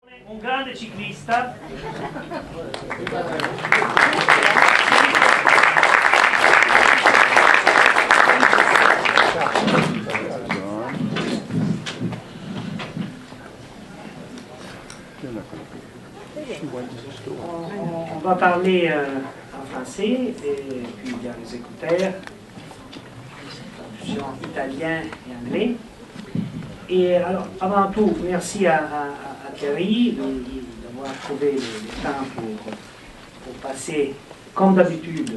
Un grande ciclista. On va parler en français et puis il y a les écouteurs, traduction italien et anglais. Et alors, avant tout, merci à Thierry d'avoir trouvé le temps pour passer, comme d'habitude,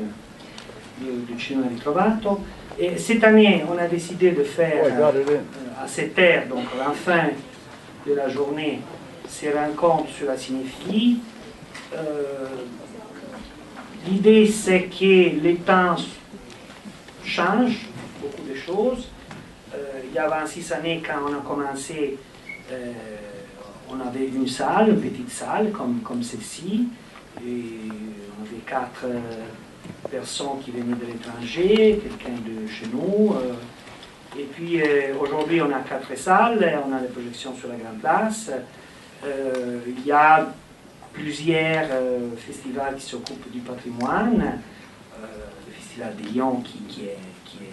du Cinema Ritrovato. Et cette année, on a décidé de faire à cette heure, donc à la fin de la journée, ces rencontres sur la cinéphilie. L'idée, c'est que les temps changent, beaucoup de choses. Il y a 26 années, quand on a commencé, on avait une salle, une petite salle comme celle-ci, et on avait 4 personnes qui venaient de l'étranger, quelqu'un de chez nous, et puis aujourd'hui on a 4 salles, on a des projections sur la Grande Place, il y a plusieurs festivals qui s'occupent du patrimoine, le festival de Lyon qui est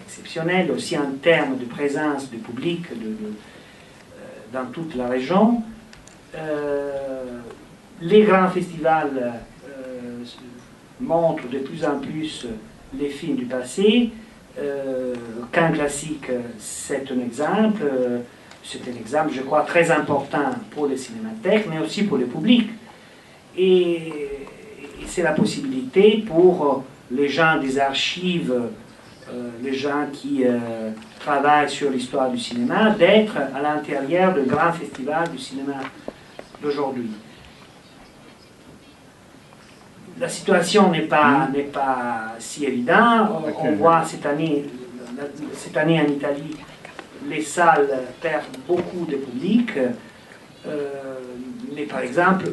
exceptionnel, aussi en termes de présence du public dans toute la région. Les grands festivals montrent de plus en plus les films du passé. Cannes Classique, c'est un exemple, je crois, très important pour les cinémathèques, mais aussi pour le public. Et c'est la possibilité pour les gens des archives, les gens qui travaillent sur l'histoire du cinéma, d'être à l'intérieur du grand festival du cinéma d'aujourd'hui. La situation n'est pas si évidente. On voit cette année en Italie, les salles perdent beaucoup de public, mais par exemple,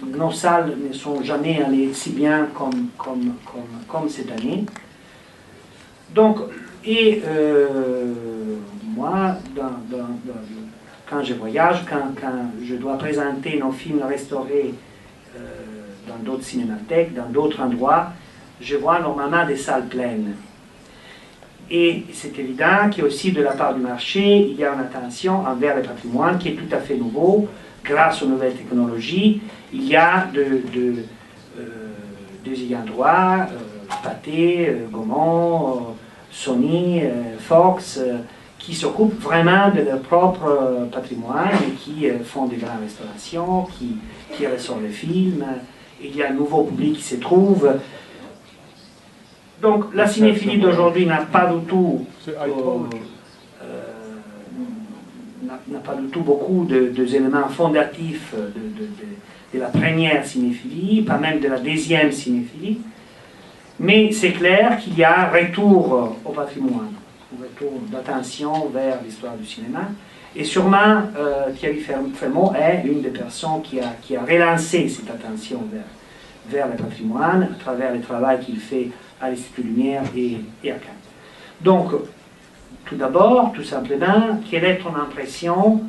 nos salles ne sont jamais allées si bien comme cette année. Donc, moi, quand je voyage, quand je dois présenter nos films restaurés dans d'autres cinémathèques, dans d'autres endroits, je vois normalement des salles pleines. Et c'est évident qu'aussi de la part du marché, il y a une attention envers le patrimoine qui est tout à fait nouveau, grâce aux nouvelles technologies. Il y a des ayants droit, Pathé, Gaumont, Sony, Fox, qui s'occupent vraiment de leur propre patrimoine et qui font des grandes restaurations, qui ressortent les films. Il y a un nouveau public qui se trouve. Donc la cinéphilie d'aujourd'hui n'a pas du tout beaucoup d'éléments fondatifs de la première cinéphilie, pas même de la deuxième cinéphilie, mais c'est clair qu'il y a un retour au patrimoine, un retour d'attention vers l'histoire du cinéma, et sûrement Thierry Frémaux est une des personnes qui a relancé cette attention vers le patrimoine à travers le travail qu'il fait à l'Institut Lumière et à Cannes. Donc, tout d'abord, tout simplement, quelle est ton impression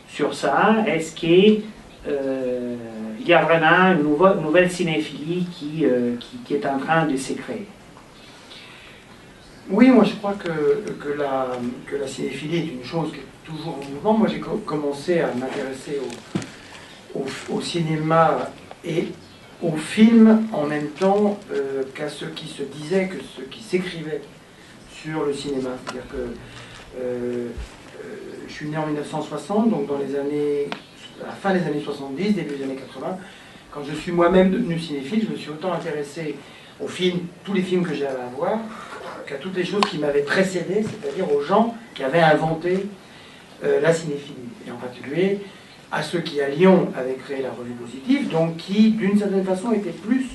sur ça? Est-ce qu'il y a vraiment une nouvelle cinéphilie qui est en train de se créer? Oui, moi je crois que la cinéphilie est une chose qui est toujours en mouvement. Moi j'ai commencé à m'intéresser au cinéma et au film en même temps qu'à ce qui se disait, que ce qui s'écrivait sur le cinéma. C'est-à-dire que je suis né en 1960, donc dans à la fin des années 70, début des années 80, quand je suis moi-même devenu cinéphile, je me suis autant intéressé aux films, tous les films que j'avais à voir, qu'à toutes les choses qui m'avaient précédé, c'est-à-dire aux gens qui avaient inventé la cinéphilie, et en particulier à ceux qui, à Lyon, avaient créé la Revue Positive, donc qui, d'une certaine façon, étaient plus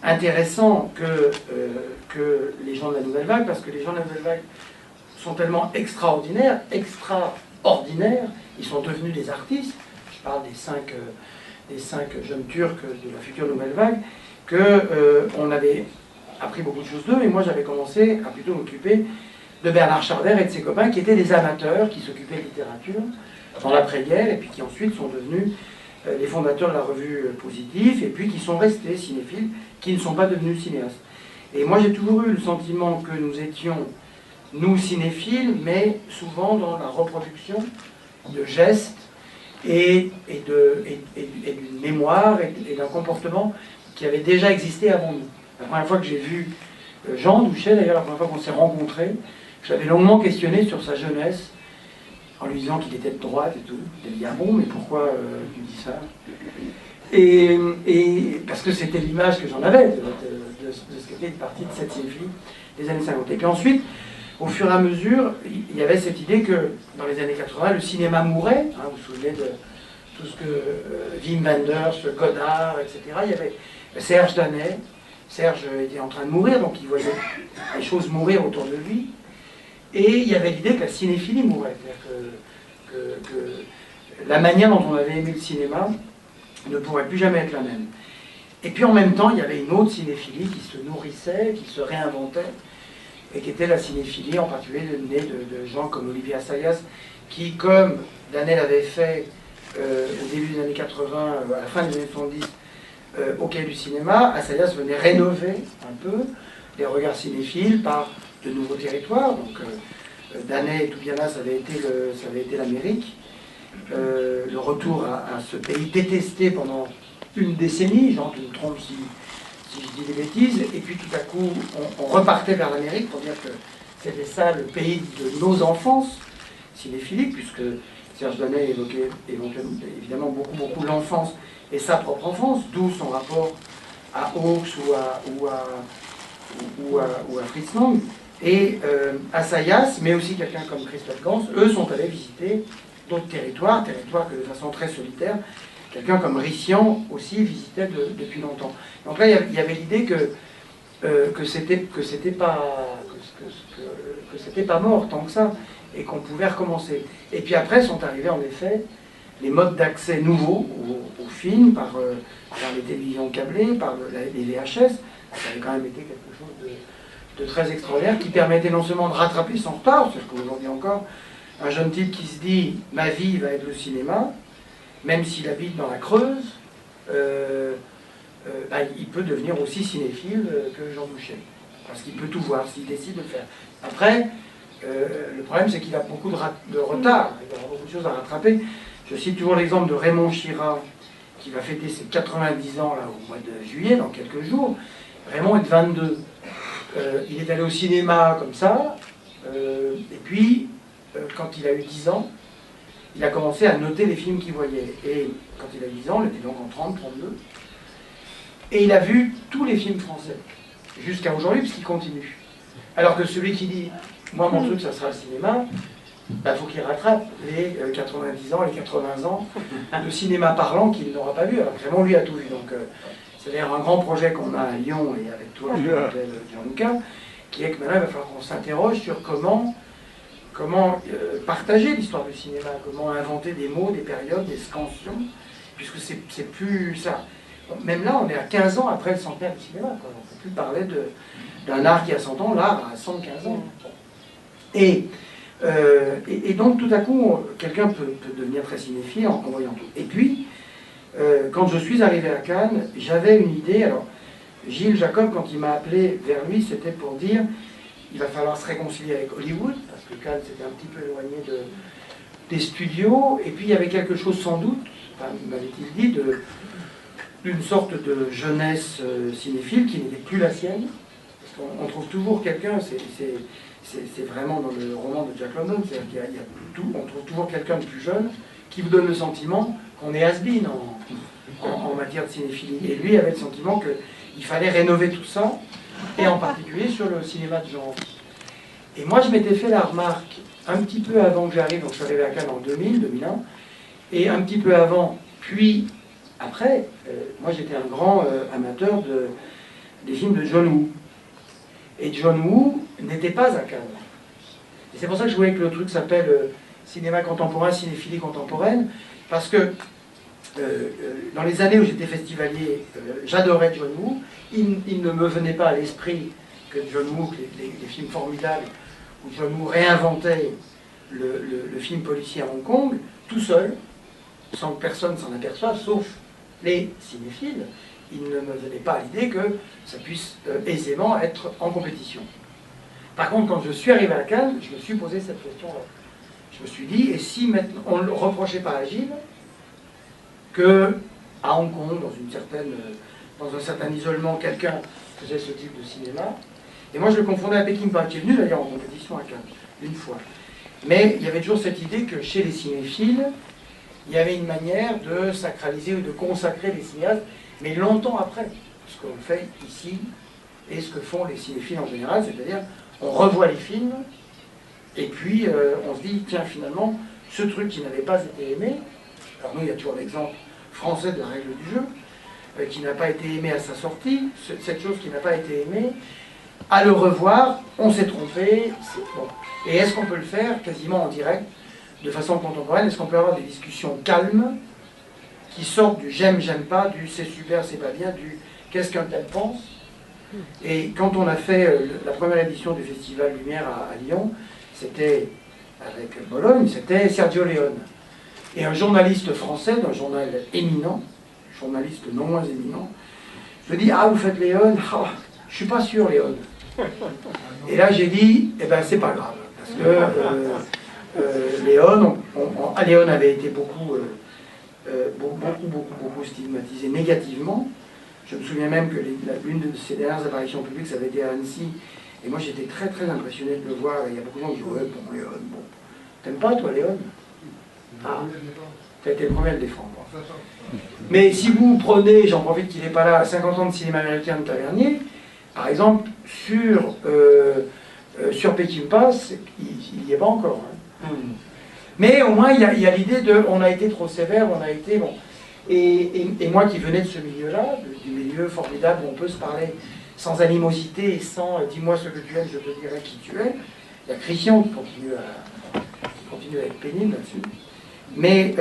intéressants que les gens de la Nouvelle Vague, parce que les gens de la Nouvelle Vague sont tellement extraordinaires, ils sont devenus des artistes. Je parle des cinq jeunes Turcs de la future Nouvelle Vague, qu'on avait appris beaucoup de choses d'eux, et moi j'avais commencé à plutôt m'occuper de Bernard Charder et de ses copains, qui étaient des amateurs, qui s'occupaient de littérature dans l'après-guerre, et puis qui ensuite sont devenus les fondateurs de la revue Positif, et puis qui sont restés cinéphiles, qui ne sont pas devenus cinéastes. Et moi j'ai toujours eu le sentiment que nous étions, nous cinéphiles, mais souvent dans la reproduction de gestes et d'une mémoire et d'un comportement qui avait déjà existé avant nous. La première fois que j'ai vu Jean Douchet, d'ailleurs, la première fois qu'on s'est rencontrés, je l'avais longuement questionné sur sa jeunesse, en lui disant qu'il était de droite et tout. Il a dit, ah bon, mais pourquoi tu dis ça? Et parce que c'était l'image que j'en avais de ce qu'était une partie de cette cinéphilie des années 50. Et puis ensuite, au fur et à mesure, il y avait cette idée que dans les années 80, le cinéma mourait. Hein, vous vous souvenez de tout ce que Wim Wenders, Godard, etc. Il y avait Serge Danet. Serge était en train de mourir, donc il voyait les choses mourir autour de lui. Et il y avait l'idée que la cinéphilie mourait. C'est-à-dire que la manière dont on avait aimé le cinéma ne pourrait plus jamais être la même. Et puis en même temps, il y avait une autre cinéphilie qui se nourrissait, qui se réinventait, et qui était la cinéphilie, en particulier née de gens comme Olivier Assayas, qui, comme Danel avait fait au début des années 80, à la fin des années 70, au Quai du Cinéma, Assayas venait rénover un peu les regards cinéphiles par de nouveaux territoires. Donc Danet et Toubiana, ça avait été l'Amérique. Le retour à ce pays détesté pendant une décennie, Jean, tu me trompes si je dis des bêtises, et puis tout à coup, on repartait vers l'Amérique pour dire que c'était ça le pays de nos enfances cinéphiliques, puisque Serge Danet évoquait évidemment beaucoup l'enfance et sa propre enfance, d'où son rapport à Hawks ou à Fritz Lang. Et Assayas, mais aussi quelqu'un comme Christophe Gans, eux sont allés visiter d'autres territoires que de façon très solitaire. Quelqu'un comme Rissian aussi visitait depuis longtemps. Donc là, il y avait l'idée que c'était pas mort tant que ça, et qu'on pouvait recommencer. Et puis après sont arrivés en effet les modes d'accès nouveaux au film, par les télévisions câblées, par les VHS. Ça avait quand même été quelque chose de très extraordinaire, qui permettait non seulement de rattraper son retard, c'est ce qu'aujourd'hui encore, un jeune type qui se dit « ma vie va être le cinéma », même s'il habite dans la Creuse, il peut devenir aussi cinéphile que Jean Douchet. Parce qu'il peut tout voir, s'il décide de le faire. Après, le problème, c'est qu'il a beaucoup de retard. Il y aura beaucoup de choses à rattraper. Je cite toujours l'exemple de Raymond Chira, qui va fêter ses 90 ans là, au mois de juillet, dans quelques jours. Raymond est de 22. Il est allé au cinéma comme ça, et puis, quand il a eu 10 ans, il a commencé à noter les films qu'il voyait. Et quand il a 10 ans, il était donc en 30, 32, et il a vu tous les films français, jusqu'à aujourd'hui, puisqu'il continue. Alors que celui qui dit, moi mon truc ça sera le cinéma, faut qu'il rattrape les 90 ans, les 80 ans de cinéma parlant qu'il n'aura pas vu. Alors Raymond, lui, a tout vu. Donc c'est d'ailleurs un grand projet qu'on a à Lyon et avec toi, je m'appelle Gianluca, qui est que maintenant il va falloir qu'on s'interroge sur comment partager l'histoire du cinéma, comment inventer des mots, des périodes, des scansions, puisque c'est plus ça. Même là, on est à 15 ans après le centenaire du cinéma, quoi. On ne peut plus parler d'un art qui a 100 ans, l'art a 115 ans. Et donc, tout à coup, quelqu'un peut devenir très cinéphile en voyant tout. Et puis, quand je suis arrivé à Cannes, j'avais une idée. Alors, Gilles Jacob, quand il m'a appelé vers lui, c'était pour dire il va falloir se réconcilier avec Hollywood, parce que Cannes s'était un petit peu éloigné des studios, et puis il y avait quelque chose sans doute, m'avait-il dit, d'une sorte de jeunesse cinéphile qui n'était plus la sienne, parce qu'on trouve toujours quelqu'un, c'est vraiment dans le roman de Jack London, c'est-à-dire qu'il y a tout, on trouve toujours quelqu'un de plus jeune qui vous donne le sentiment qu'on est has-been en matière de cinéphilie. Et lui avait le sentiment qu'il fallait rénover tout ça, et en particulier sur le cinéma de genre. Et moi je m'étais fait la remarque un petit peu avant que j'arrive, donc je suis arrivé à Cannes en 2000, 2001, et un petit peu avant, puis après, moi j'étais un grand amateur des films de John Woo. Et John Woo n'était pas à Cannes. Et c'est pour ça que je voulais que le truc s'appelle cinéma contemporain, cinéphilie contemporaine, parce que dans les années où j'étais festivalier, j'adorais John Woo. Il ne me venait pas à l'esprit que John Woo, les films formidables, où John Woo réinventait le film policier à Hong Kong, tout seul, sans que personne s'en aperçoive, sauf les cinéphiles. Il ne me venait pas à l'idée que ça puisse aisément être en compétition. Par contre, quand je suis arrivé à Cannes, je me suis posé cette question-là. Je me suis dit, et si maintenant on ne reprochait pas à Gilles que à Hong Kong, dans un certain isolement, quelqu'un faisait ce type de cinéma. Et moi, je le confondais à Pékin Park, qui est venu d'ailleurs en compétition à Cannes, une fois. Mais il y avait toujours cette idée que chez les cinéphiles, il y avait une manière de sacraliser ou de consacrer les cinéastes, mais longtemps après, ce qu'on fait ici et ce que font les cinéphiles en général, c'est-à-dire on revoit les films et puis on se dit, tiens, finalement, ce truc qui n'avait pas été aimé, alors nous, il y a toujours l'exemple français de la règle du jeu, qui n'a pas été aimé à sa sortie, cette chose qui n'a pas été aimée, à le revoir, on s'est trompé. Bon. Et est-ce qu'on peut le faire quasiment en direct, de façon contemporaine? Est-ce qu'on peut avoir des discussions calmes qui sortent du j'aime, j'aime pas, du c'est super, c'est pas bien, du qu'est-ce qu'un tel pense? Et quand on a fait la première édition du Festival Lumière à Lyon, c'était avec Bologne, c'était Sergio Leone. Et un journaliste français d'un journal éminent, journaliste non moins éminent, je lui dis, ah, vous faites Léon? Oh, je suis pas sûr, Léon. Et là, j'ai dit, eh ben, c'est pas grave. Parce que Léon avait été beaucoup stigmatisé négativement. Je me souviens même que l'une de ses dernières apparitions publiques, ça avait été à Annecy. Et moi, j'étais très, très impressionné de le voir. Et il y a beaucoup de gens qui disent, ouais, bon, Léon, bon. T'aimes pas, toi, Léon? Ah, t'as été le premier à le défendre. Mais si vous prenez, j'en profite qu'il n'est pas là, 50 ans de cinéma américain de Tavernier, par exemple, sur Pékin Pass, il n'y est pas encore. Hein. Mais au moins, il y a l'idée de on a été trop sévère, on a été. Bon. Et moi qui venais de ce milieu-là, du milieu formidable où on peut se parler sans animosité et sans dis-moi ce que tu aimes, je te dirai qui tu es, il y a Christian qui continue à être pénible là-dessus. Mais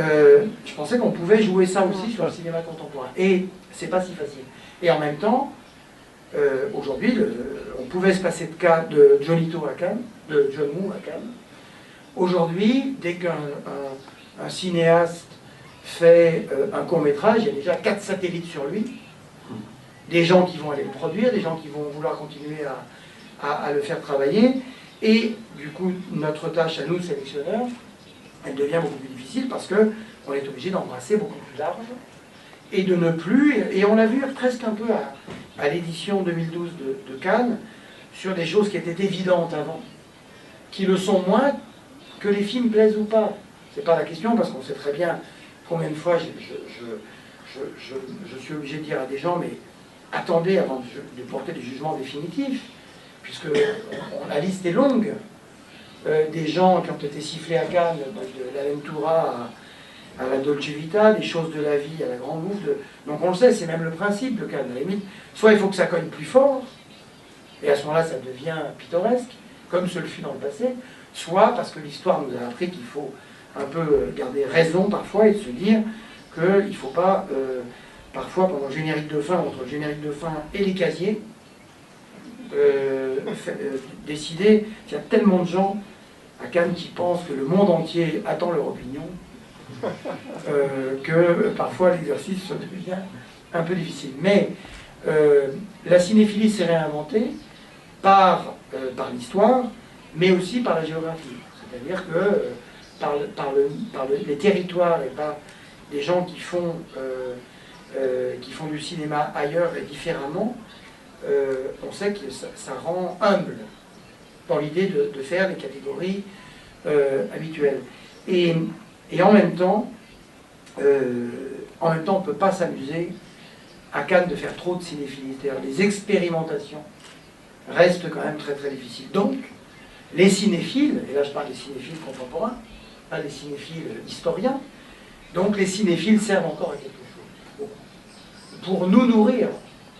je pensais qu'on pouvait jouer ça aussi sur le cinéma contemporain. Et c'est pas si facile. Et en même temps, aujourd'hui, on pouvait se passer de Johnito à Cannes, de John Woo à Cannes. Aujourd'hui, dès qu'un cinéaste fait un court-métrage, il y a déjà 4 satellites sur lui. Des gens qui vont aller le produire, des gens qui vont vouloir continuer à le faire travailler. Et du coup, notre tâche à nous, sélectionneurs, elle devient beaucoup plus difficile parce qu'on est obligé d'embrasser beaucoup plus large et de ne plus, et on l'a vu presque un peu à l'édition 2012 de Cannes, sur des choses qui étaient évidentes avant, qui le sont moins que les films plaisent ou pas. C'est pas la question parce qu'on sait très bien combien de fois je suis obligé de dire à des gens, mais attendez avant de porter des jugements définitifs, puisque la liste est longue. Des gens qui ont été sifflés à Cannes, de la Ventura à la Dolce Vita, des choses de la vie à la Grande Bouffe. Donc on le sait, c'est même le principe de Cannes. À la limite, soit il faut que ça cogne plus fort, et à ce moment-là ça devient pittoresque, comme ce le fut dans le passé, soit parce que l'histoire nous a appris qu'il faut un peu garder raison parfois et de se dire qu'il ne faut pas, parfois pendant le générique de fin, entre le générique de fin et les casiers, décider. Il y a tellement de gens à Cannes qui pensent que le monde entier attend leur opinion que parfois l'exercice devient un peu difficile. Mais la cinéphilie s'est réinventée par l'histoire, mais aussi par la géographie. C'est-à-dire que par les territoires et par des gens qui font du cinéma ailleurs et différemment, on sait que ça rend humble dans l'idée de faire les catégories habituelles. Et en même temps, on ne peut pas s'amuser à Cannes de faire trop de cinéphilie. C'est-à-dire les expérimentations restent quand même très très difficiles. Donc, les cinéphiles, et là je parle des cinéphiles contemporains, pas des cinéphiles historiens, donc les cinéphiles servent encore à quelque chose. Pour nous nourrir.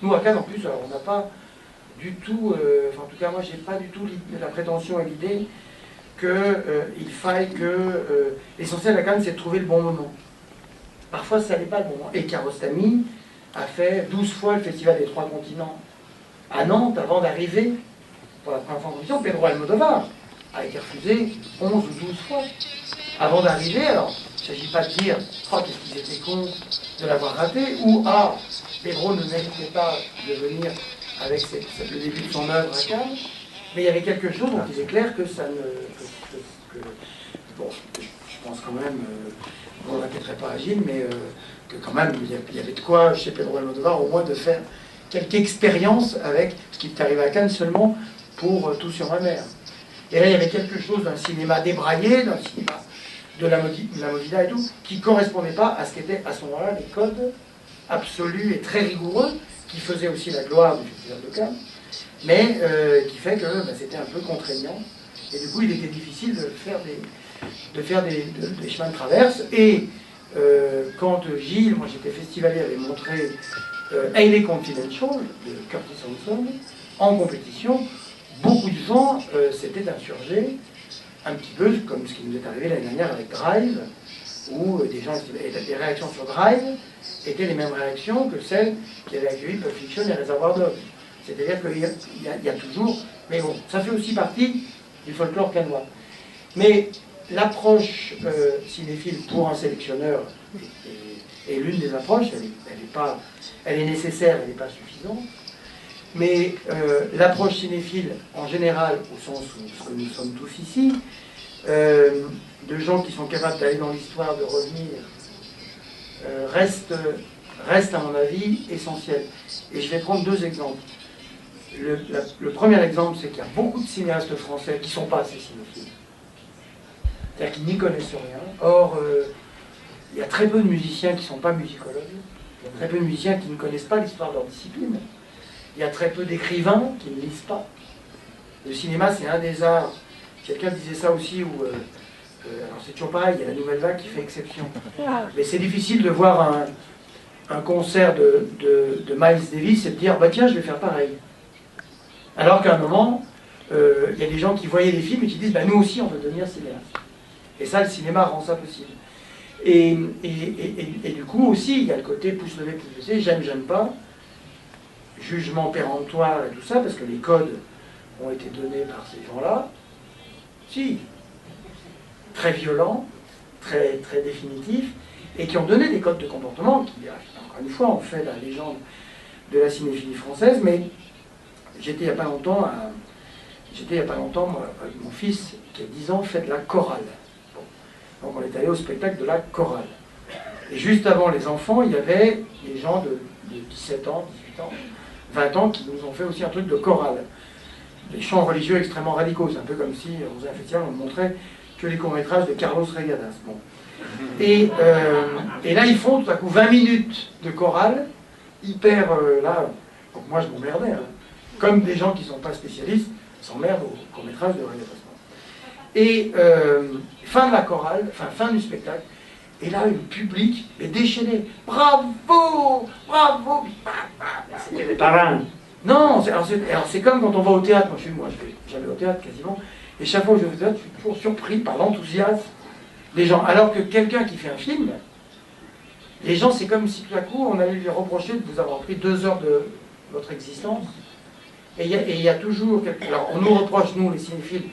Nous, à Cannes, en plus, alors, on n'a pas du tout, enfin, en tout cas, moi, j'ai pas du tout la prétention et l'idée qu'il faille que... l'essentiel à Cannes, c'est de trouver le bon moment. Parfois, ça n'est pas le moment. Et Kiarostami a fait 12 fois le Festival des 3 continents à Nantes avant d'arriver, pour la première fois en compétition. Pedro Almodovar a été refusé 11 ou 12 fois. Avant d'arriver, alors, il ne s'agit pas de dire « Oh, qu'est-ce qu'ils étaient cons de l'avoir raté » ou « Ah, Pedro ne méritait pas de venir avec le début de son œuvre à Cannes », mais il y avait quelque chose dont il est clair que ça ne... bon, je pense quand même, on ne le répéterait pas à Gilles, mais que quand même, il y avait de quoi, chez Pedro Almodóvar, au moins de faire quelque expérience avec ce qui est arrivé à Cannes seulement pour Tout sur ma mère. Et là, il y avait quelque chose d'un cinéma débraillé, d'un cinéma de la Movida et tout, qui ne correspondait pas à ce qu'étaient à ce moment-là les codes absolus et très rigoureux, qui faisaient aussi la gloire du Festival de Cannes, mais qui fait que c'était un peu contraignant. Et du coup, il était difficile de faire des chemins de traverse. Et quand Gilles, moi j'étais festivalier, avait montré Hayley Confidential de Curtis Hanson en compétition, beaucoup de gens s'étaient insurgés, un petit peu comme ce qui nous est arrivé l'année dernière avec Drive, où des gens, les réactions sur Drive étaient les mêmes réactions que celles qui avaient accueilli Pulp Fiction et Reservoir Dogs. C'est-à-dire qu'il y a toujours... Mais bon, ça fait aussi partie du folklore cannois. Mais l'approche cinéphile pour un sélectionneur est l'une des approches, elle est nécessaire, elle n'est pas suffisante. Mais l'approche cinéphile, en général, au sens où nous sommes tous ici, de gens qui sont capables d'aller dans l'histoire, de revenir, reste, à mon avis, essentiel. Et je vais prendre deux exemples. Le premier exemple, c'est qu'il y a beaucoup de cinéastes français qui ne sont pas assez cinéphiles. C'est-à-dire qu'ils n'y connaissent rien. Or, il y a très peu de musiciens qui ne sont pas musicologues. Il y a très peu de musiciens qui ne connaissent pas l'histoire de leur discipline. Il y a très peu d'écrivains qui ne lisent pas. Le cinéma, c'est un des arts. Quelqu'un disait ça aussi, où, alors c'est toujours pareil, il y a la nouvelle vague qui fait exception. Mais c'est difficile de voir un concert de Miles Davis et de dire, bah tiens, je vais faire pareil. Alors qu'à un moment, il y a des gens qui voyaient les films et qui disent, bah nous aussi, on veut devenir cinéaste. Et ça, le cinéma rend ça possible. Et du coup aussi, il y a le côté pouce levé, pouce baissé, j'aime, j'aime pas, jugement péremptoire et tout ça, parce que les codes ont été donnés par ces gens-là. Si, très violents, très, très définitifs, et qui ont donné des codes de comportement qui, encore une fois, ont fait la légende de la cinéphilie française. Mais j'étais il n'y a pas longtemps, moi, avec mon fils, qui a 10 ans, fait de la chorale. Bon. Donc on est allé au spectacle de la chorale. Et juste avant les enfants, il y avait des gens de 17 ans, 18 ans, 20 ans, qui nous ont fait aussi un truc de chorale. Des chants religieux extrêmement radicaux. C'est un peu comme si, on faisait un festival, on ne montrait que les courts-métrages de Carlos Regadas. Bon. Et là, ils font tout à coup 20 minutes de chorale, hyper, là, donc moi je m'emmerdais, hein. Comme des gens qui ne sont pas spécialistes s'emmerdent au court-métrage de Regadas. Et fin de la chorale, fin du spectacle, et là, le public est déchaîné. Bravo! Bravo! C'était les parrains. Non, alors c'est comme quand on va au théâtre. Moi, je vais jamais au théâtre quasiment. Et chaque fois que je vais au théâtre, je suis toujours surpris par l'enthousiasme des gens. Alors que quelqu'un qui fait un film, les gens, c'est comme si tout à coup, on allait lui reprocher de vous avoir pris 2 heures de votre existence. Et il y a toujours... Alors, on nous reproche, nous, les cinéphiles,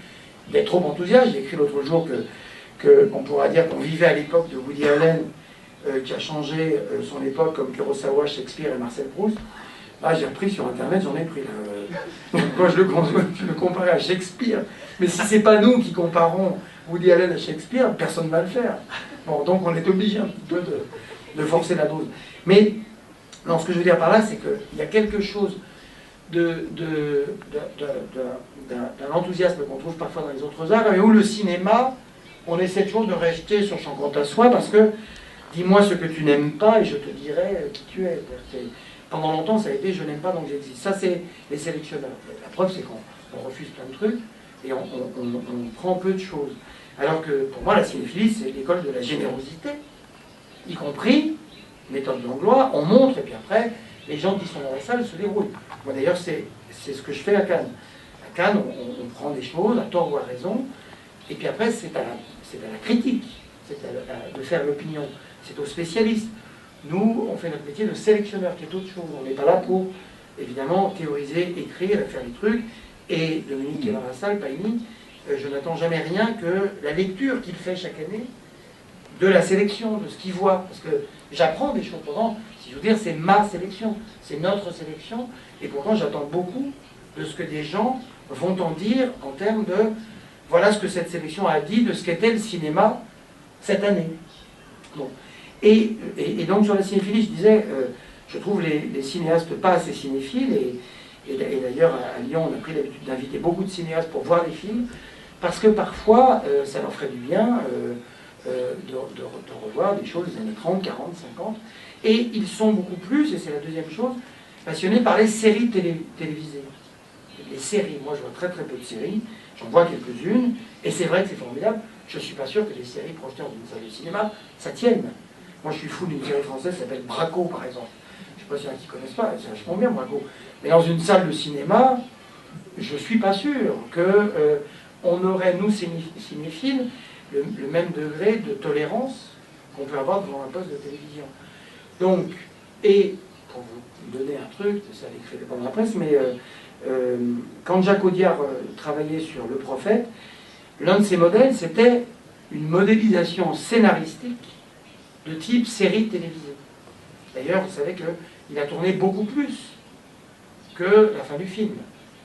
d'être trop enthousiastes. J'ai écrit l'autre jour qu'on pourra dire qu'on vivait à l'époque de Woody Allen, qui a changé son époque comme Kurosawa, Shakespeare et Marcel Proust. Là, j'ai repris sur Internet, j'en ai pris. Quand je le comparais à Shakespeare. Mais si c'est pas nous qui comparons Woody Allen à Shakespeare, personne ne va le faire. Bon, donc on est obligé un petit peu de forcer la dose. Mais non, ce que je veux dire par là, c'est qu'il y a quelque chose d'un enthousiasme qu'on trouve parfois dans les autres arts, mais où le cinéma, on essaie toujours de rester sur son compte à soi, parce que dis-moi ce que tu n'aimes pas et je te dirai qui tu es. Pendant longtemps, ça a été « je n'aime pas donc j'existe ». Ça, c'est les sélectionneurs. La preuve, c'est qu'on refuse plein de trucs et on prend peu de choses. Alors que, pour moi, la cinéphilie, c'est l'école de la générosité, y compris, méthode Langlois, on montre, et puis après, les gens qui sont dans la salle se déroulent. Moi, d'ailleurs, c'est ce que je fais à Cannes. À Cannes, on prend des choses, à tort ou à raison, et puis après, c'est à la critique, c'est de faire l'opinion, c'est aux spécialistes. Nous, on fait notre métier de sélectionneur, qui est autre chose. On n'est pas là pour, évidemment, théoriser, écrire et faire des trucs. Et Dominique qui est dans la salle, Paini, je n'attends jamais rien que la lecture qu'il fait chaque année, de la sélection, de ce qu'il voit. Parce que j'apprends des choses. Pourtant, si je veux dire, c'est ma sélection, c'est notre sélection. Et pourtant, j'attends beaucoup de ce que des gens vont en dire en termes de voilà ce que cette sélection a dit de ce qu'était le cinéma cette année. Bon. Et donc sur la cinéphilie, je disais, je trouve les cinéastes pas assez cinéphiles, et d'ailleurs à Lyon, on a pris l'habitude d'inviter beaucoup de cinéastes pour voir les films, parce que parfois, ça leur ferait du bien de revoir des choses des années 30, 40, 50, et ils sont beaucoup plus, et c'est la deuxième chose, passionnés par les séries télévisées. Les séries, moi je vois très très peu de séries, j'en vois quelques-unes, et c'est vrai que c'est formidable. Je ne suis pas sûr que les séries projetées dans une salle de cinéma, ça tienne. Moi je suis fou d'une série française qui s'appelle Braco par exemple. Je ne sais pas s'il y en a qui ne connaissent pas, c'est vachement bien Braco. Mais dans une salle de cinéma, je ne suis pas sûr qu'on aurait, nous cinéphiles, le même degré de tolérance qu'on peut avoir devant un poste de télévision. Donc, et pour vous donner un truc, ça l'écrivait pas dans la presse, mais quand Jacques Audiard travaillait sur Le Prophète, l'un de ses modèles, c'était une modélisation scénaristique de type série télévisée. D'ailleurs, vous savez qu'il a tourné beaucoup plus que la fin du film.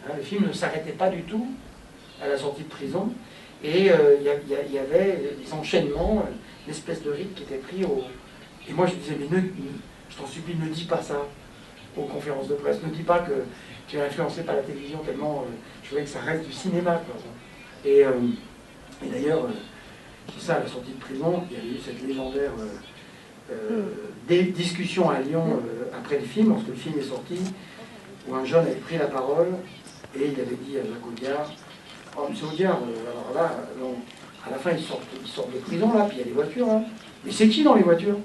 Hein, le film ne s'arrêtait pas du tout à la sortie de prison, et il y avait des enchaînements, une espèce de rythme qui était pris au... Et moi je disais, mais je t'en supplie, ne dis pas ça aux conférences de presse, ne dis pas que tu es influencé par la télévision, tellement je voulais que ça reste du cinéma, quoi. Et d'ailleurs, c'est ça, à la sortie de prison, il y avait eu cette légendaire discussion à Lyon après le film, lorsque le film est sorti, où un jeune avait pris la parole et il avait dit à Jacques Audiard, oh, monsieur Audiard, alors là, non, à la fin ils sortent de prison là, puis il y a des voitures, hein. Mais c'est qui dans les voitures?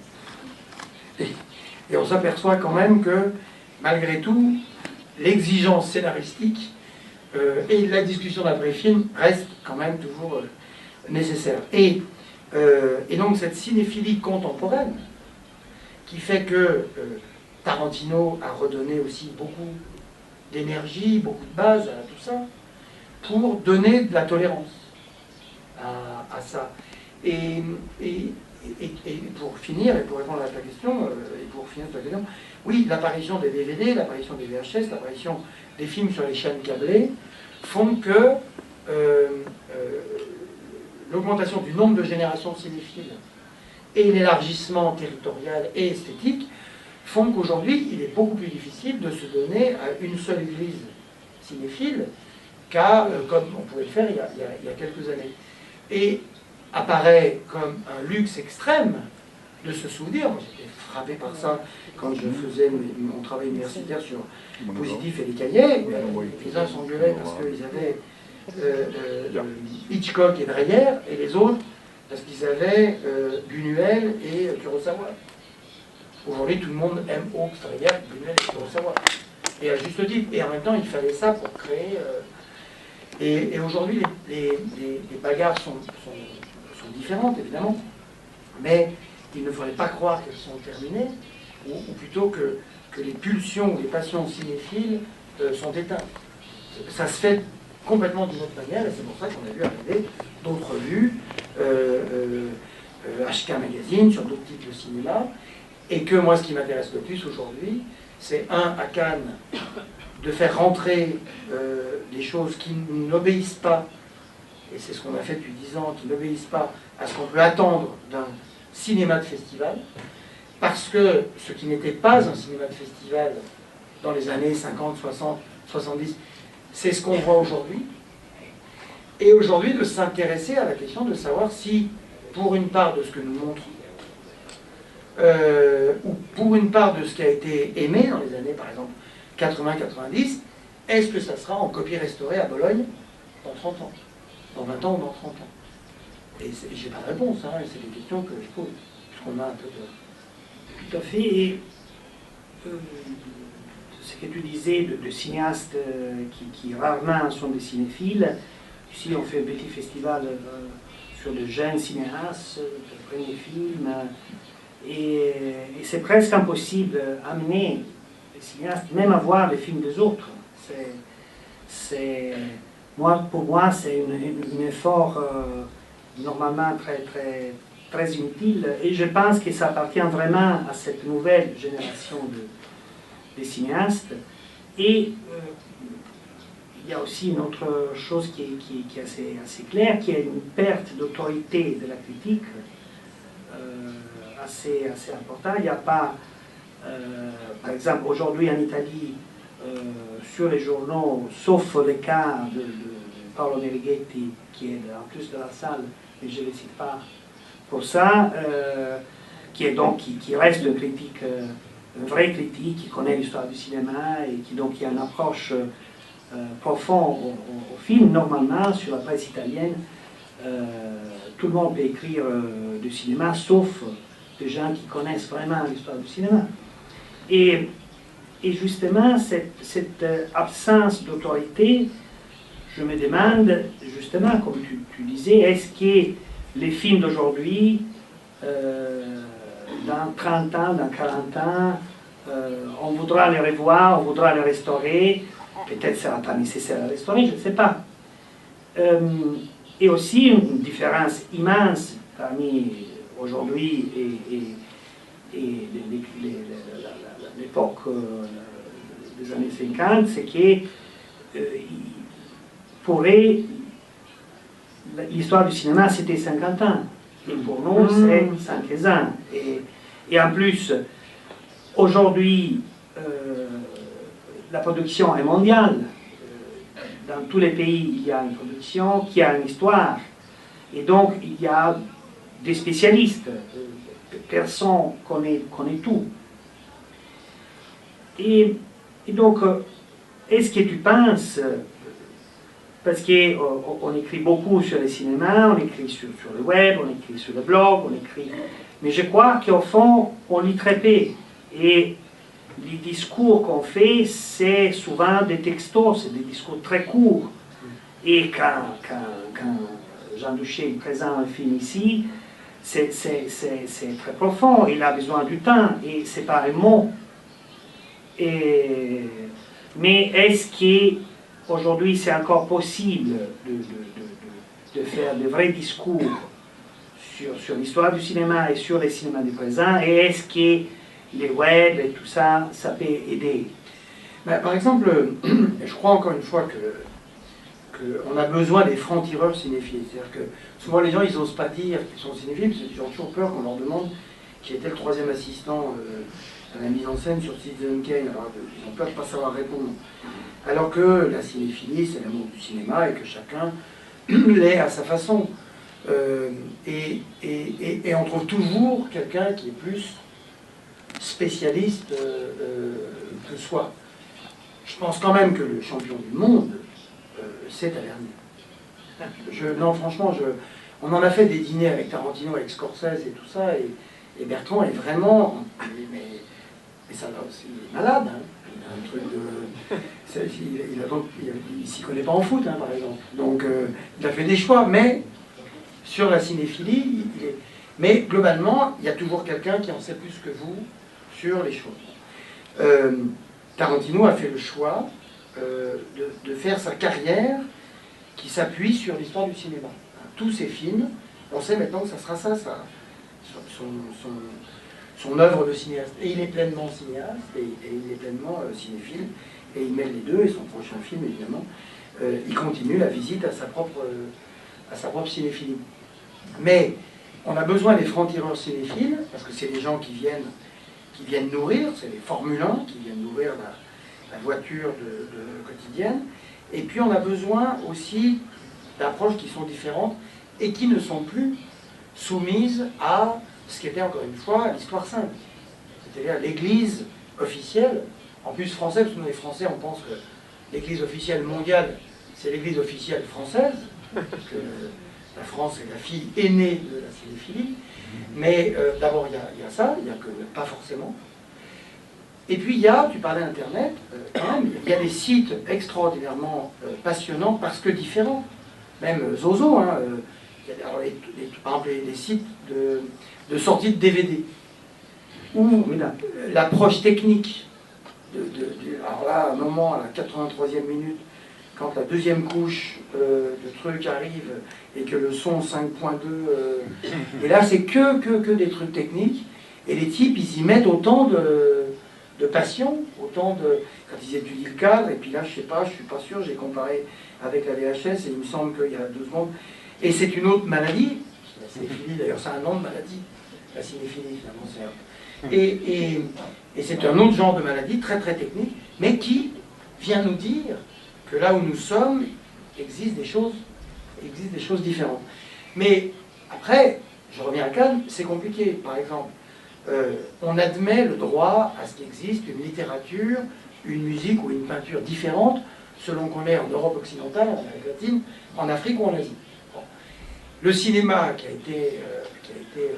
Et on s'aperçoit quand même que, malgré tout, l'exigence scénaristique et la discussion d'après-film restent quand même toujours nécessaires. Et donc cette cinéphilie contemporaine, qui fait que Tarantino a redonné aussi beaucoup d'énergie, beaucoup de base à tout ça, pour donner de la tolérance à ça. Et pour finir, et pour répondre à ta question, oui, l'apparition des DVD, l'apparition des VHS, l'apparition des films sur les chaînes câblées font que l'augmentation du nombre de générations cinéphiles et l'élargissement territorial et esthétique font qu'aujourd'hui, il est beaucoup plus difficile de se donner à une seule église cinéphile comme on pouvait le faire il y a quelques années. Et apparaît comme un luxe extrême de se souvenir. Moi, j'étais frappé par ça quand je faisais mon travail universitaire sur Positif et les cahiers. Les uns s'engueulaient parce qu'ils avaient Hitchcock et Dreyer, et les autres parce qu'ils avaient Buñuel et Kurosawa. Aujourd'hui, tout le monde aime Hawks, Dreyer, Buñuel et Kurosawa. Et à juste titre. Et en même temps, il fallait ça pour créer... Et aujourd'hui, les bagarres sont différentes, évidemment, mais il ne faudrait pas croire qu'elles sont terminées, ou plutôt que les pulsions ou les passions cinéphiles sont éteintes. Ça se fait complètement d'une autre manière, et c'est pour ça qu'on a vu arriver d'autres revues, HK Magazine, sur d'autres types de cinéma, et que moi, ce qui m'intéresse le plus aujourd'hui, c'est à Cannes, de faire rentrer des choses qui n'obéissent pas, et c'est ce qu'on a fait depuis 10 ans, qui n'obéissent pas à ce qu'on peut attendre d'un cinéma de festival, parce que ce qui n'était pas un cinéma de festival dans les années 50, 60, 70, c'est ce qu'on voit aujourd'hui, et aujourd'hui de s'intéresser à la question de savoir si, pour une part de ce que nous montrons, ou pour une part de ce qui a été aimé dans les années, par exemple, 80-90, est-ce que ça sera en copie restaurée à Bologne dans 30 ans, dans 20 ans ou dans 30 ans? Et j'ai pas de réponse, hein, et c'est des questions que je pose, puisqu'on a un peu de... Tout à fait, et ce que tu disais de cinéastes qui rarement sont des cinéphiles, ici on fait un petit festival sur de jeunes cinéastes, de premiers films, et c'est presque impossible d'amener les cinéastes, même à voir les films des autres. Pour moi, c'est un effort normalement très inutile. Et je pense que ça appartient vraiment à cette nouvelle génération de cinéastes. Et il y a aussi une autre chose qui est assez claire, qui est une perte d'autorité de la critique assez importante. Il n'y a pas, par exemple, aujourd'hui en Italie, sur les journaux, sauf le cas de Paolo Nerighetti, qui est en plus de la salle, mais je ne le cite pas pour ça, qui reste une critique, une vraie critique, qui connaît l'histoire du cinéma et qui a une approche profonde au film. Normalement, sur la presse italienne, tout le monde peut écrire du cinéma, sauf des gens qui connaissent vraiment l'histoire du cinéma. Et justement, cette absence d'autorité, je me demande, justement, comme tu disais, est-ce que les films d'aujourd'hui, dans 30 ans, dans 40 ans, on voudra les revoir, on voudra les restaurer, peut-être sera pas nécessaire de les restaurer, je ne sais pas. Et aussi une différence immense parmi aujourd'hui et l'époque des années 50, c'est que l'histoire du cinéma, c'était 50 ans. Et pour nous, c'est 115 ans. Et en plus, aujourd'hui, la production est mondiale. Dans tous les pays, il y a une production qui a une histoire. Et donc, il y a des spécialistes. Personne connaît tout. Et donc, est-ce que tu penses, parce qu'on écrit beaucoup sur le cinéma, on écrit sur le web, on écrit sur le blog, on écrit... Mais je crois qu'au fond, on lit très peu. Et les discours qu'on fait, c'est souvent des textos, c'est des discours très courts. Et quand Jean Duché présente un film ici, c'est très profond, il a besoin du temps, et c'est pas un mot. Mais est-ce qu'aujourd'hui c'est encore possible de faire de vrais discours sur l'histoire du cinéma et sur les cinémas du présent, et est-ce que les web et tout ça, ça peut aider? Ben, par exemple, je crois encore une fois qu'on a besoin des francs-tireurs cinéphiles. C'est-à-dire que souvent les gens, ils n'osent pas dire qu'ils sont cinéphiles, parce qu'ils ont toujours peur qu'on leur demande qui était le troisième assistant à la mise en scène sur Citizen Kane. Alors, ils ont peur de ne pas savoir répondre. Alors que la cinéphilie, c'est l'amour du cinéma, et que chacun l'est à sa façon. Et on trouve toujours quelqu'un qui est plus spécialiste que soi. Je pense quand même que le champion du monde, c'est Tavernier. Non, franchement, on en a fait des dîners avec Tarantino, avec Scorsese et tout ça, et Bertrand est vraiment... Mais ça, il est malade, hein. Il a un truc de... Il s'y connaît pas en foot, hein, par exemple. Donc, il a fait des choix, mais sur la cinéphilie, mais globalement, il y a toujours quelqu'un qui en sait plus que vous sur les choses. Tarantino a fait le choix de faire sa carrière qui s'appuie sur l'histoire du cinéma. Tous ses films, on sait maintenant que ça sera ça son œuvre de cinéaste. Et il est pleinement cinéaste, et il est pleinement cinéphile, et il mêle les deux, et son prochain film, évidemment, il continue la visite à sa propre cinéphilie. Mais on a besoin des francs-tireurs cinéphiles, parce que c'est les gens qui viennent nourrir, c'est les Formule 1 qui viennent nourrir la voiture quotidienne. Et puis on a besoin aussi d'approches qui sont différentes et qui ne sont plus soumises à ce qui était encore une fois l'histoire simple. C'est-à-dire l'église officielle, en plus française, parce que nous les Français on pense que l'église officielle mondiale c'est l'église officielle française, parce que la France est la fille aînée de la cinéphilie, mais d'abord il y a ça, il n'y a que pas forcément. Et puis il y a, tu parlais d'Internet, quand même, il y a des sites extraordinairement passionnants parce que différents. Même Zozo, hein, il y a, alors, par exemple les sites de sortie de DVD, où l'approche technique, alors là, à un moment, à la 83e minute, quand la deuxième couche de trucs arrive et que le son 5.2... et là, c'est que des trucs techniques. Et les types, ils y mettent autant de passion, autant de... Quand ils étudient le cadre, et puis là, je sais pas, je suis pas sûr, j'ai comparé avec la VHS, et il me semble qu'il y a 2 secondes. Et c'est une autre maladie, la cinéphilie, d'ailleurs, c'est un nom de maladie, la cinéphilie, finalement, c'est un... Et c'est un autre genre de maladie, très très technique, mais qui vient nous dire que là où nous sommes, existent des choses différentes. Mais après, je reviens à Cannes, c'est compliqué. Par exemple, on admet le droit à ce qu'il existe une littérature, une musique ou une peinture différente selon qu'on est en Europe occidentale, en Amérique latine, en Afrique ou en Asie. Bon. Le cinéma qui a été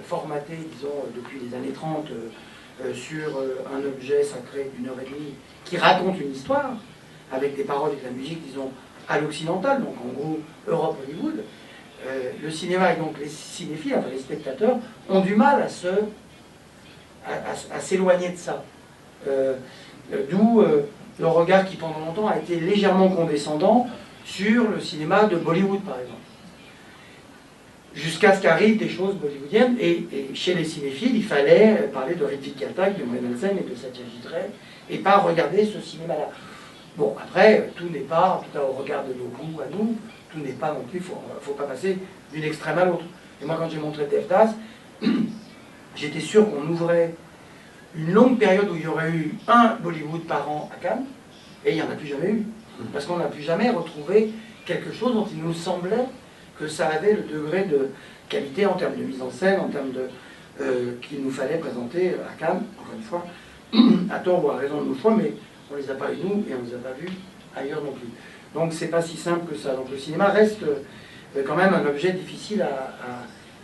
formaté, disons, depuis les années 30 sur un objet sacré d'1 h 30 qui raconte une histoire, avec des paroles et de la musique, disons, à l'occidental, donc en gros Europe, Hollywood, le cinéma et donc les cinéphiles, enfin les spectateurs, ont du mal à s'éloigner de ça. D'où le regard qui pendant longtemps a été légèrement condescendant sur le cinéma de Bollywood par exemple. Jusqu'à ce qu'arrivent des choses bollywoodiennes, et chez les cinéphiles, il fallait parler de Hrithik Ghatak, de Mridul Sen et de Satyajit Ray, et pas regarder ce cinéma-là. Bon, après, tout n'est pas, en tout cas au regard de nos goûts à nous, tout n'est pas non plus, il ne faut pas passer d'une extrême à l'autre. Et moi, quand j'ai montré Devdas, j'étais sûr qu'on ouvrait une longue période où il y aurait eu un Bollywood par an à Cannes, et il n'y en a plus jamais eu. Parce qu'on n'a plus jamais retrouvé quelque chose dont il nous semblait que ça avait le degré de qualité en termes de mise en scène, en termes de qu'il nous fallait présenter à Cannes, encore une fois, à tort ou à raison de nos choix, mais on ne les a pas eu nous et on ne les a pas vus ailleurs non plus. Donc c'est pas si simple que ça. Donc le cinéma reste quand même un objet difficile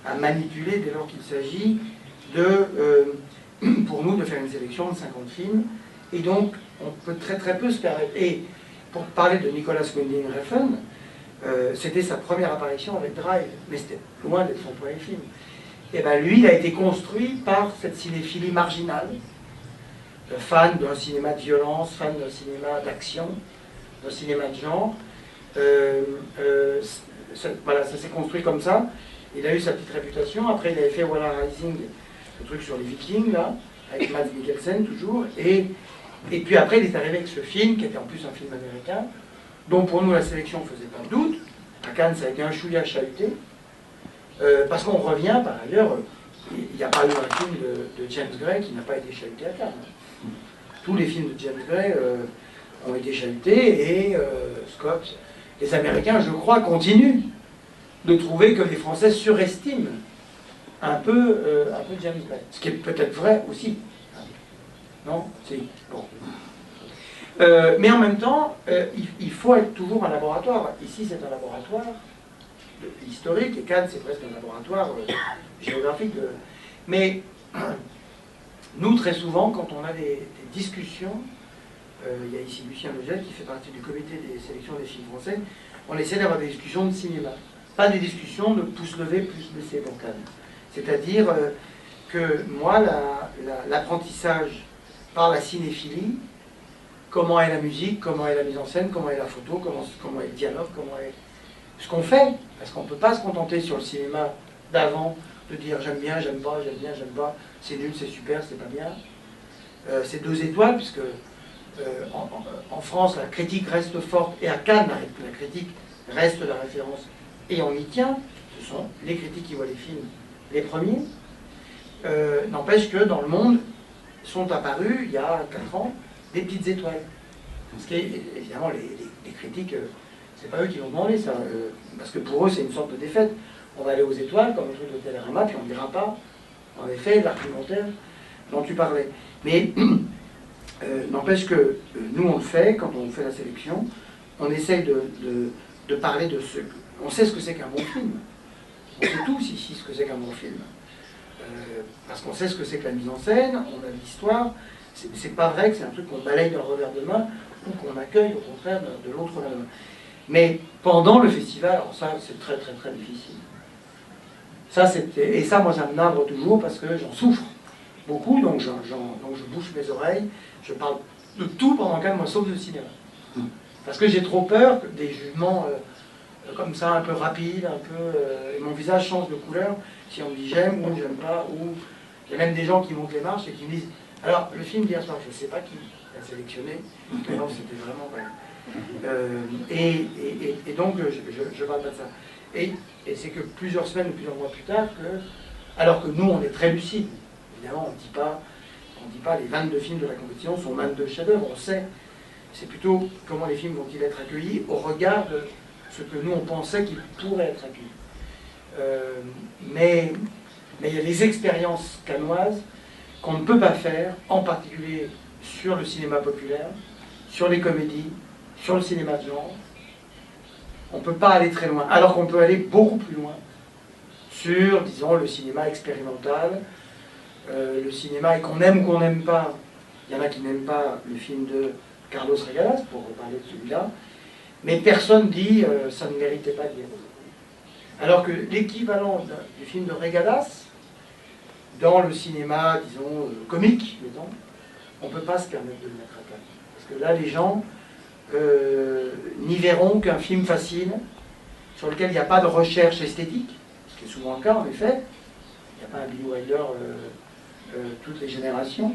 à manipuler dès lors qu'il s'agit pour nous de faire une sélection de 50 films. Et donc on peut très peu se permettre. Et pour parler de Nicolas Winding Refn, c'était sa première apparition avec Drive, mais c'était loin d'être son premier film. Et bien lui, il a été construit par cette cinéphilie marginale, fan d'un cinéma de violence, fan d'un cinéma d'action, d'un cinéma de genre. Voilà, ça s'est construit comme ça. Il a eu sa petite réputation. Après, il avait fait Voilà Rising, le truc sur les Vikings, là, avec Mads Mikkelsen, toujours. Et puis après, il est arrivé avec ce film, qui était en plus un film américain, dont pour nous, la sélection ne faisait pas de doute. À Cannes, ça a été un chouïa chahuté. Parce qu'on revient, par ailleurs, il n'y a pas eu un film de James Gray qui n'a pas été chahuté à Cannes. Tous les films de James Gray ont été chahutés et Scott, les Américains, je crois, continuent de trouver que les Français surestiment un peu James Gray. Ce qui est peut-être vrai aussi. Non? Si. Bon. Mais en même temps, il faut être toujours un laboratoire. Ici, c'est un laboratoire historique, et Cannes, c'est presque un laboratoire géographique. Mais nous, très souvent, quand on a des discussions, il y a ici Lucien Legel qui fait partie du comité des sélections des films français, on essaie d'avoir des discussions de cinéma. Pas des discussions de pouce levé, pouce baissé pour Cannes. C'est-à-dire que moi, l'apprentissage par la cinéphilie, comment est la musique, comment est la mise en scène, comment est la photo, comment est le dialogue, comment est ce qu'on fait, parce qu'on ne peut pas se contenter sur le cinéma d'avant de dire j'aime bien, j'aime pas, j'aime bien, j'aime pas, c'est nul, c'est super, c'est pas bien. C'est 2 étoiles, puisque en France, la critique reste forte, et à Cannes, la critique reste la référence, et on y tient. Ce sont les critiques qui voient les films les premiers. N'empêche que dans le monde sont apparus, il y a 4 ans, des petites étoiles. Parce qu'évidemment, les critiques, c'est pas eux qui l'ont demandé, ça. Parce que pour eux, c'est une sorte de défaite. On va aller aux étoiles, comme le truc de Télérama, puis on ne dira pas, en effet, l'argumentaire dont tu parlais. Mais n'empêche que nous, on le fait, quand on fait la sélection, on essaye de parler de ce... On sait ce que c'est qu'un bon film. On sait tous ici ce que c'est qu'un bon film. Parce qu'on sait ce que c'est que la mise en scène, on a l'histoire. C'est pas vrai que c'est un truc qu'on balaye d'un revers de main ou qu'on accueille au contraire de l'autre main. Mais pendant le festival, alors ça c'est très difficile. Et ça, moi ça me navre toujours parce que j'en souffre beaucoup, donc je bouche mes oreilles, je parle de tout pendant 4 mois, sauf de cinéma. Parce que j'ai trop peur des jugements comme ça, un peu rapides, un peu... et mon visage change de couleur si on me dit j'aime ou j'aime pas, ou... Il y a même des gens qui montent les marches et qui me disent « Alors, le film d'hier soir, je ne sais pas qui l'a sélectionné, mais non, c'était vraiment pas... » et donc, je parle pas de ça. Et c'est que plusieurs semaines ou plusieurs mois plus tard, alors que nous, on est très lucides, évidemment, on ne dit pas les 22 films de la compétition sont 22 chefs-d'œuvre, on sait. C'est plutôt comment les films vont-ils être accueillis au regard de ce que nous, on pensait qu'ils pourraient être accueillis. Mais il y a des expériences cannoises qu'on ne peut pas faire, en particulier sur le cinéma populaire, sur les comédies, sur le cinéma de genre. On ne peut pas aller très loin, alors qu'on peut aller beaucoup plus loin sur, disons, le cinéma expérimental, le cinéma, et qu'on aime ou qu'on n'aime pas. Il y en a qui n'aiment pas le film de Carlos Regadas, pour reparler de celui-là, mais personne dit ça ne méritait pas d'y être. Alors que l'équivalent du film de Regadas, dans le cinéma, disons, comique, mettons, on ne peut pas se permettre de le mettre à Cannes. Parce que là, les gens n'y verront qu'un film facile, sur lequel il n'y a pas de recherche esthétique, ce qui est souvent le cas, en effet. Il n'y a pas un Billy Wilder toutes les générations,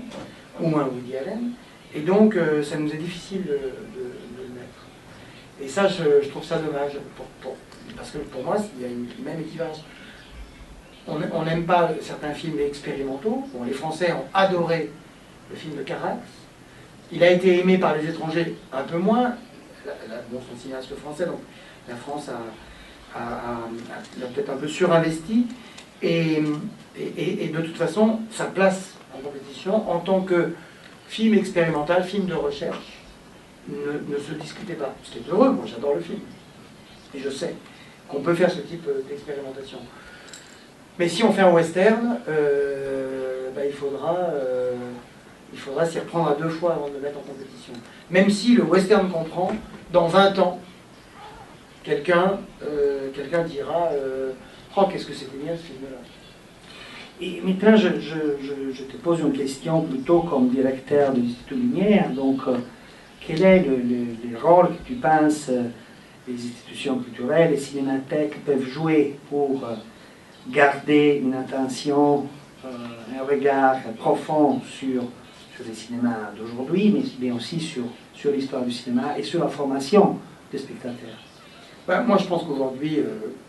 ou un Woody Allen. Et donc, ça nous est difficile de le mettre. Et ça, je trouve ça dommage, parce que pour moi, il y a une même équivalence. On n'aime pas certains films expérimentaux. Bon, les Français ont adoré le film de Carax. Il a été aimé par les étrangers un peu moins. Bon, c'est un cinéaste français, donc la France a peut-être un peu surinvesti. Et de toute façon, sa place en compétition, en tant que film expérimental, film de recherche, ne se discutait pas. C'était heureux, moi j'adore le film. Et je sais qu'on peut faire ce type d'expérimentation. Mais si on fait un western, il faudra s'y reprendre à 2 fois avant de le mettre en compétition. Même si le western comprend, dans 20 ans, quelqu'un dira oh, qu'est-ce que c'était bien ce film-là. Et maintenant, je te pose une question plutôt comme directeur de l'Institut Lumière. Donc, quel est le rôle que tu penses les institutions culturelles, les cinémathèques peuvent jouer pour garder une attention, un regard profond sur les cinémas d'aujourd'hui, mais aussi sur l'histoire du cinéma et sur la formation des spectateurs? Moi, je pense qu'aujourd'hui,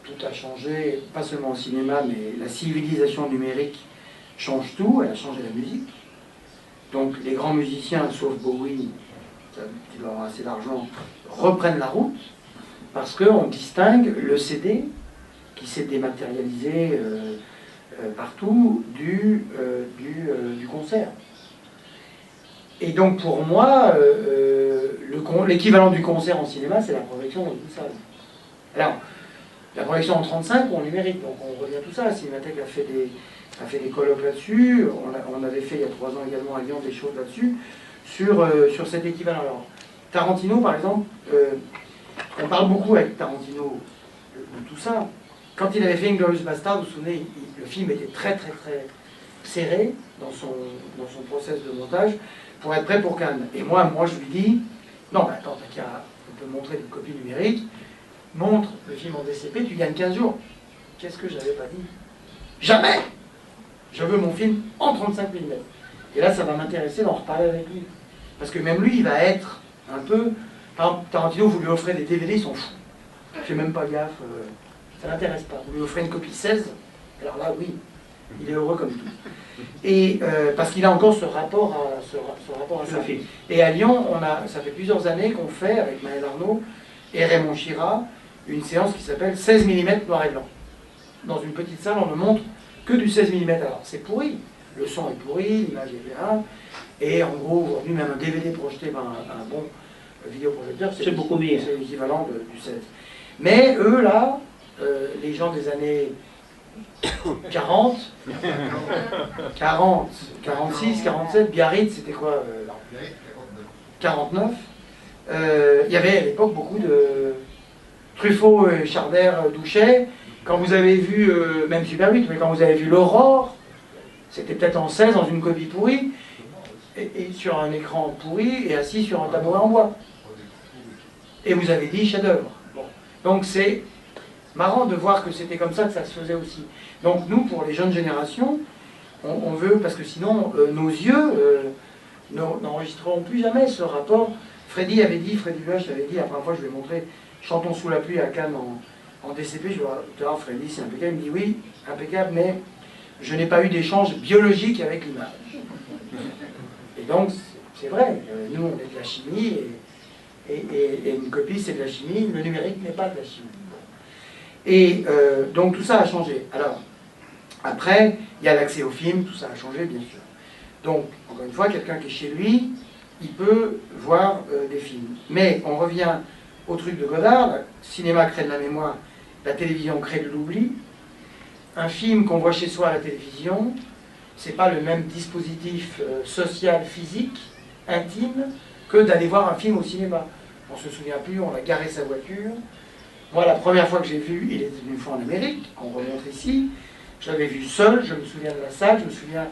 tout a changé, pas seulement au cinéma, mais la civilisation numérique change tout, elle a changé la musique. Donc, les grands musiciens, sauf Bowie, qui doit avoir assez d'argent, reprennent la route, parce qu'on distingue le CD, qui s'est dématérialisé partout, du concert. Et donc, pour moi, l'équivalent du concert en cinéma, c'est la projection dans une salle. Alors, la projection en 35, on numérique, donc on revient à tout ça. La Cinémathèque a fait des colloques là-dessus. On avait fait il y a 3 ans également à Lyon des choses là-dessus, sur cet équivalent. Alors, Tarantino, par exemple, on parle beaucoup avec Tarantino de tout ça. Quand il avait fait Inglourious Basterds, vous vous souvenez, le film était très très très serré dans son process de montage pour être prêt pour Cannes. Et moi je lui dis, non, mais attends, on peut montrer des copies numériques, montre le film en DCP, tu gagnes 15 jours. Qu'est-ce que j'avais pas dit? Jamais! Je veux mon film en 35 mm. Et là, ça va m'intéresser d'en reparler avec lui. Parce que même lui, il va être un peu... Par exemple, Tarantino, vous lui offrez des DVD, ils sont fous. Je fais même pas gaffe, ça l'intéresse pas. Vous lui offrez une copie 16, alors là, oui, il est heureux comme tout. Et parce qu'il a encore ce rapport à ça. Et à Lyon, ça fait plusieurs années qu'on fait, avec Maël Arnaud et Raymond Chira, une séance qui s'appelle 16 mm noir et blanc. Dans une petite salle, on ne montre que du 16 mm. Alors, c'est pourri. Le son est pourri, l'image est bien. Et en gros, aujourd'hui, même un DVD projeté par un bon vidéoprojecteur, c'est beaucoup mieux. C'est l'équivalent du 16. Mais eux, là, les gens des années 40, 46, 47, Biarritz, c'était quoi 49. Il y avait à l'époque beaucoup de Truffaut, Chardère, Douchet. Quand vous avez vu, même Super 8, mais quand vous avez vu l'Aurore, c'était peut-être en 16 dans une copie pourrie, et sur un écran pourri et assis sur un tabouret en bois. et vous avez dit chef-d'œuvre. Bon. Donc c'est marrant de voir que c'était comme ça que ça se faisait aussi. Donc nous, pour les jeunes générations, on veut, parce que sinon nos yeux n'enregistreront plus jamais ce rapport. Freddy Luech avait dit, la première fois je lui ai montré Chantons sous la pluie à Cannes en DCP, je lui ai dit, Freddy c'est impeccable, il me dit oui, impeccable, mais je n'ai pas eu d'échange biologique avec l'image. Et donc c'est vrai, nous on est de la chimie, et une copie c'est de la chimie, le numérique n'est pas de la chimie. Et donc tout ça a changé. Alors, après, il y a l'accès au film, tout ça a changé bien sûr. Donc, encore une fois, quelqu'un qui est chez lui, il peut voir des films. Mais on revient au truc de Godard, le cinéma crée de la mémoire, la télévision crée de l'oubli. Un film qu'on voit chez soi à la télévision, c'est pas le même dispositif social, physique, intime, que d'aller voir un film au cinéma. On se souvient plus, on a garé sa voiture. Moi, la première fois que j'ai vu, il était une fois en Amérique, on remonte ici, je l'avais vu seul, je me souviens de la salle, je me souviens,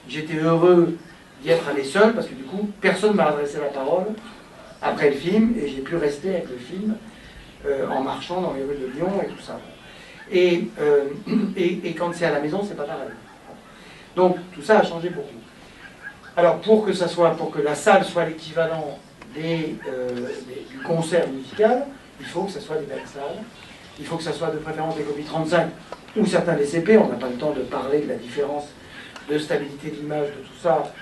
j'étais heureux d'y être allé seul, parce que du coup, personne ne m'a adressé la parole après le film, et j'ai pu rester avec le film en marchant dans les rues de Lyon et tout ça. Et quand c'est à la maison, c'est pas pareil. Donc, tout ça a changé beaucoup. Alors, pour que la salle soit l'équivalent du concert musical, il faut que ce soit des belles salles, il faut que ce soit de préférence des copies 35 ou certains DCP, on n'a pas le temps de parler de la différence de stabilité d'image, de tout ça.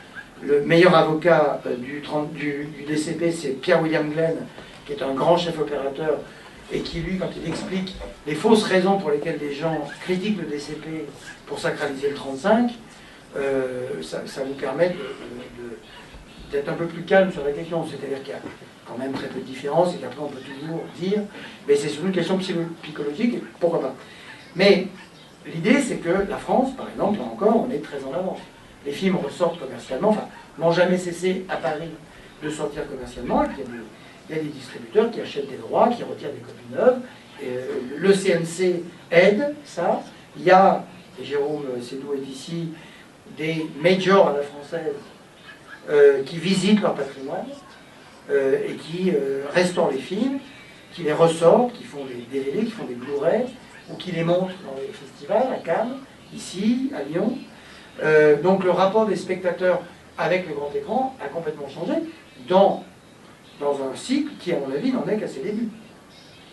Le meilleur avocat du DCP, c'est Pierre-William Glenn, qui est un grand chef opérateur, et qui, lui, quand il explique les fausses raisons pour lesquelles les gens critiquent le DCP pour sacraliser le 35, ça vous permet d'être un peu plus calme sur la question. C'est-à-dire qu'il y a quand même très peu de différence, et qu'après on peut toujours dire, mais c'est surtout une question psychologique, et pourquoi pas. Mais l'idée, c'est que la France, par exemple, là encore, on est très en avance. Les films ressortent commercialement, enfin, n'ont jamais cessé à Paris de sortir commercialement, et puis il y a des distributeurs qui achètent des droits, qui retirent des copies neuves. Le CNC aide ça. Il y a, et Jérôme Sédou est ici, des majors à la française qui visitent leur patrimoine et qui restaurent les films, qui les ressortent, qui font des DVD, qui font des Blu-ray, ou qui les montrent dans les festivals, à Cannes, ici, à Lyon. Donc le rapport des spectateurs avec le grand écran a complètement changé dans un cycle qui, à mon avis, n'en est qu'à ses débuts.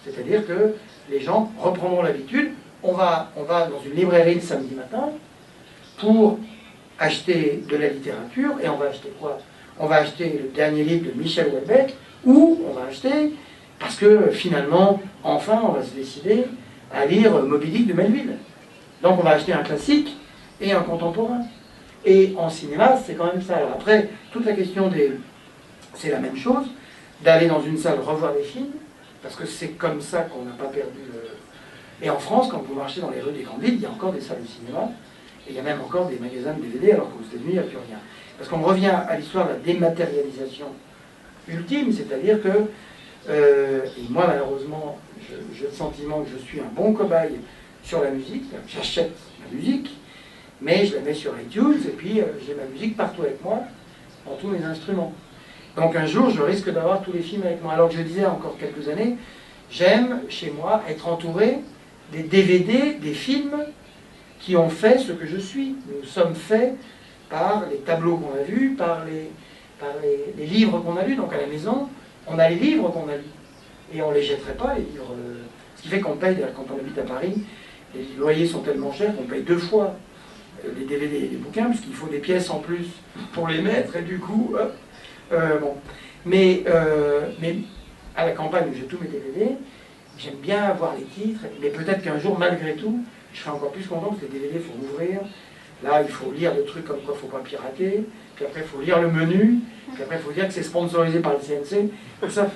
C'est-à-dire que les gens reprendront l'habitude. On va dans une librairie le samedi matin pour acheter de la littérature, et on va acheter quoi? On va acheter le dernier livre de Michel Houellebecq, ou on va acheter, parce que finalement, enfin, on va se décider à lire Moby Dick de Melville. Donc on va acheter un classique et un contemporain. Et en cinéma, c'est quand même ça. Alors après, toute la question c'est la même chose, d'aller dans une salle revoir des films, parce que c'est comme ça qu'on n'a pas perdu le... Et en France, quand vous marchez dans les rues des grandes villes, il y a encore des salles de cinéma, et il y a même encore des magasins de DVD, alors qu'aux États-Unis, il n'y a plus rien. Parce qu'on revient à l'histoire de la dématérialisation ultime, c'est-à-dire que, et moi malheureusement, j'ai le sentiment que je suis un bon cobaye sur la musique, j'achète la musique, mais je la mets sur iTunes, et puis j'ai ma musique partout avec moi, dans tous mes instruments. Donc un jour, je risque d'avoir tous les films avec moi. Alors que je disais encore quelques années, j'aime, chez moi, être entouré des DVD, des films qui ont fait ce que je suis. Nous sommes faits par les tableaux qu'on a vus, par les livres qu'on a lus. Donc à la maison, on a les livres qu'on a lus. Et on ne les jetterait pas, les livres. Ce qui fait qu'on paye, quand on habite à Paris, les loyers sont tellement chers qu'on paye 2 fois les DVD et les bouquins, parce qu'il faut des pièces en plus pour les mettre, et du coup... bon. Mais à la campagne où j'ai tous mes DVD, j'aime bien avoir les titres, mais peut-être qu'un jour, malgré tout, je serai encore plus content parce que les DVD, il faut ouvrir. Là, il faut lire le truc comme quoi il ne faut pas pirater. Puis après, il faut lire le menu. Puis après, il faut dire que c'est sponsorisé par le CNC. Tout ça,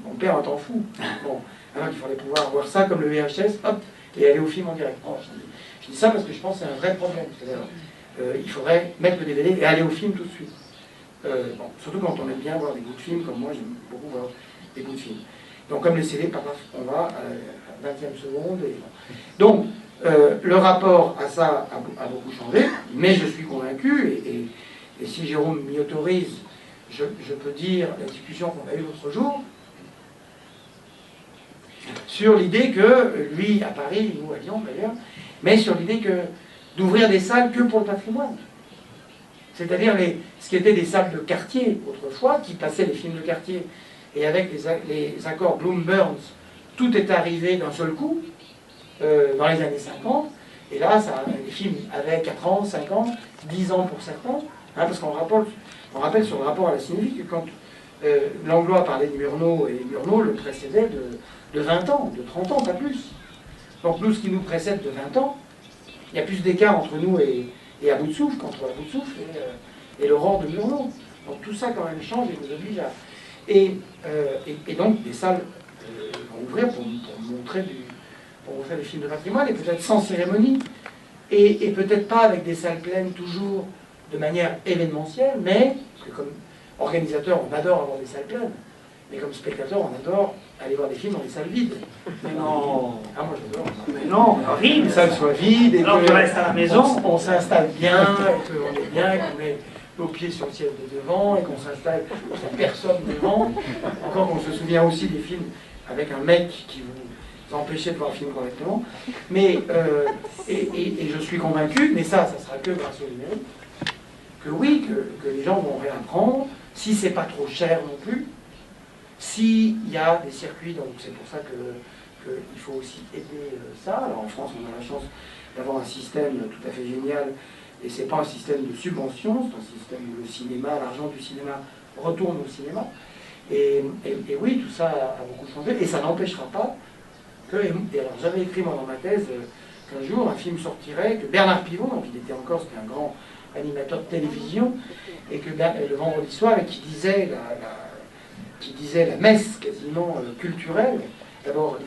on perd un temps fou. Bon, alors qu'il faudrait pouvoir voir ça comme le VHS, hop, et aller au film en direct. Bon, je dis ça parce que je pense que c'est un vrai problème. Il faudrait mettre le DVD et aller au film tout de suite. Bon, surtout quand on aime bien voir des bouts de films, comme moi, j'aime beaucoup voir des bouts de films. Donc comme les CD, par contre, on va à la 20e seconde. Et... Donc, le rapport à ça a beaucoup changé, mais je suis convaincu, et si Jérôme m'y autorise, je peux dire la discussion qu'on a eue l'autre jour, sur l'idée que, lui à Paris, nous à Lyon d'ailleurs, mais sur l'idée d'ouvrir des salles que pour le patrimoine. C'est-à-dire ce qui était des salles de quartier autrefois, qui passaient les films de quartier, et avec les accords Bloom-Burns, tout est arrivé d'un seul coup, dans les années 50, et là, les films avaient 4 ans, 5 ans, 10 ans pour certains, hein, parce qu'on rappelle sur le rapport à la cinéphile que quand Langlois parlait de Murnau, et Murnau le précédait de 20 ans, de 30 ans, pas plus. Donc nous, ce qui nous précède de 20 ans, il y a plus d'écart entre nous et À bout de souffle qu'entre À bout de souffle et l'aurore de Murnau. Donc tout ça quand même change et nous oblige à... Et donc des salles vont ouvrir pour montrer des films de patrimoine, et peut-être sans cérémonie, et peut-être pas avec des salles pleines toujours de manière événementielle, mais, parce que comme organisateur, on adore avoir des salles pleines, mais comme spectateur, on adore aller voir des films dans des salles vides. Mais non. Ah, moi j'adore. Mais non, horrible. Que les salles soient vides, et alors tu restes à la maison. On s'installe bien, et qu'on est bien, et qu'on met nos pieds sur le ciel de devant, et qu'on s'installe, qu'il n'y a personne devant. Encore qu'on se souvient aussi des films avec un mec qui vous empêchait de voir le film correctement. Mais, et je suis convaincu, mais ça sera que grâce au numérique, que oui, que les gens vont réapprendre, si c'est pas trop cher non plus, s'il y a des circuits, donc c'est pour ça qu'il faut aussi aider ça. Alors en France, on a la chance d'avoir un système tout à fait génial, et c'est pas un système de subvention, c'est un système où le cinéma, l'argent du cinéma retourne au cinéma. Et oui, tout ça a beaucoup changé, et ça n'empêchera pas que, et alors j'avais écrit moi dans ma thèse qu'un jour un film sortirait, que Bernard Pivot, donc il était encore, c'était un grand animateur de télévision, et que le vendredi soir, et qui disait la messe quasiment culturelle, d'abord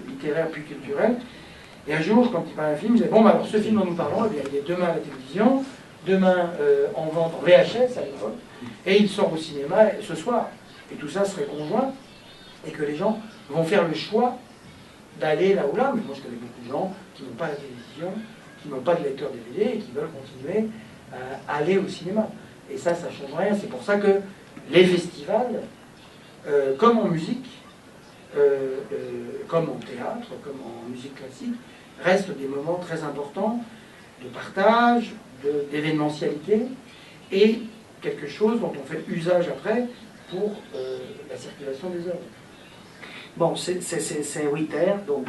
littéraire puis culturelle, et un jour, quand il parlait d'un film, il disait, bon, bah, alors ce film dont nous parlons, eh bien, il est demain à la télévision, demain en vente en VHS à l'époque, et il sort au cinéma ce soir. Et tout ça serait conjoint, et que les gens vont faire le choix d'aller là ou là. Mais moi je connais beaucoup de gens qui n'ont pas la télévision, qui n'ont pas de lecteur DVD, et qui veulent continuer à aller au cinéma. Et ça change rien. C'est pour ça que les festivals, comme en musique, comme en théâtre, comme en musique classique, restent des moments très importants de partage, d'événementialité, et quelque chose dont on fait usage après pour la circulation des œuvres. Bon, c'est 8h, donc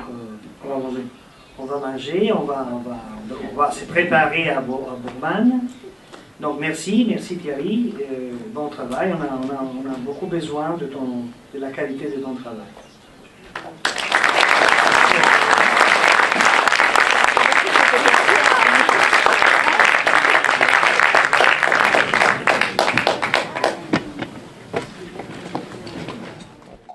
On va manger. on va manger, on va se préparer à Bourman. Donc merci Thierry, bon travail, on a beaucoup besoin de la qualité de ton travail.